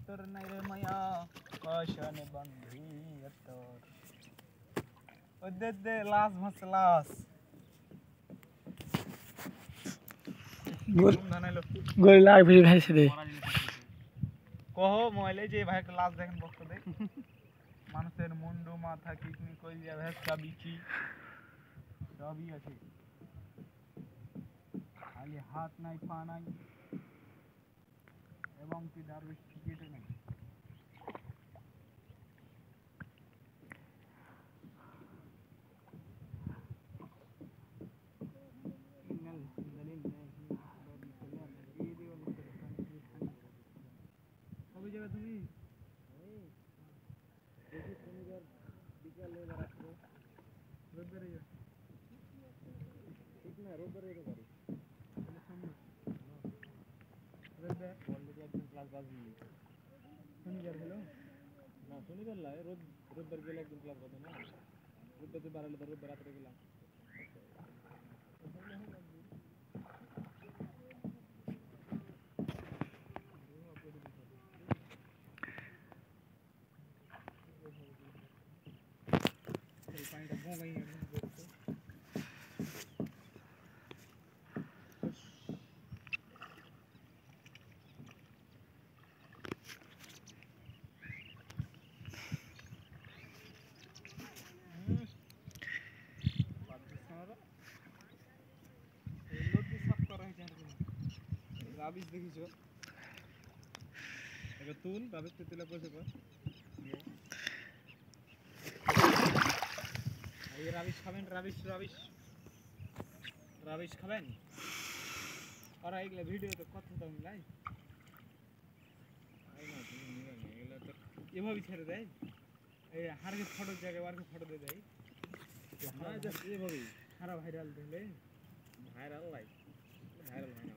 তোর নাই রে মায়া কশনে বন্ধি তোর ওদে দে লাস মাস লাস গোল লাগ ভিড় ভাইছে রে কহ মোবাইলে যে ভাই একটা লাস দেখেন বক্ত দেখ মানুষের মুন্ডু মাথা কিডনি কইলিয়া ভেস্তা বিচি সবই আছে খালি হাত নাই পা নাই এবং কি দারুষ টিকিটও নাই কবে যাবে তুমি বিকালে রাখবো রোববারে যাবে ঠিক না রোববারে এর বাড়ি রোববার বন্ধুকে একদিন ক্লাস বাজি শনিবার হলো না শনিবার লাই রোববার গেলে একদিন ক্লাস বাজে না রোববার তো বাড়ালে রোববার রাত্রে গেলাম পানিটা বোমাই রাবিশ দেখিছো এবার তুল রাবিশ তুলে বসে কর এই রাবিশ খাবেন রাবিশ রাবিশ রাবিশ খাবেন আর এগুলা ভিডিওতে কথা তো লাই এগুলা তো এভাবে ছেড়ে দেয় এই হারকে ফটো জায়গায় ওয়ারকে ফটো দিয়ে দেয় না জাস্ট এভাবেই খারাপ ভাইরাল দিলে ভাইরাল লাই ভাইরাল হয় না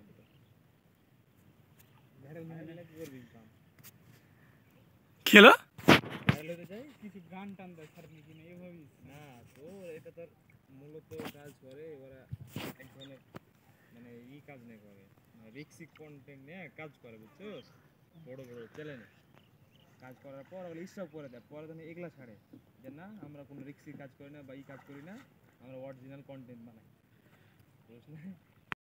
ভাইরাল মানে কি করবি কাম খেলো ভাইরাল হতে যায় কিছু গান টান দেয় স্যার নাকি না এভাবেই না তো এটা তোর মূলত কাজ করে ওরা এক ধরনের মানে কাজ নেই করে রিক্সি কন্টেন্ট নিয়ে কাজ করে বুঝছো বড় বড় চ্যানেলে কাজ করার পর ওগুলো স্টপ করে দেয় পরে তো এগুলা ছাড়ে যে না আমরা কোনো রিক্সি কাজ করি না বা কাজ করি না আমরা অরিজিনাল কন্টেন্ট বানাই বুঝলে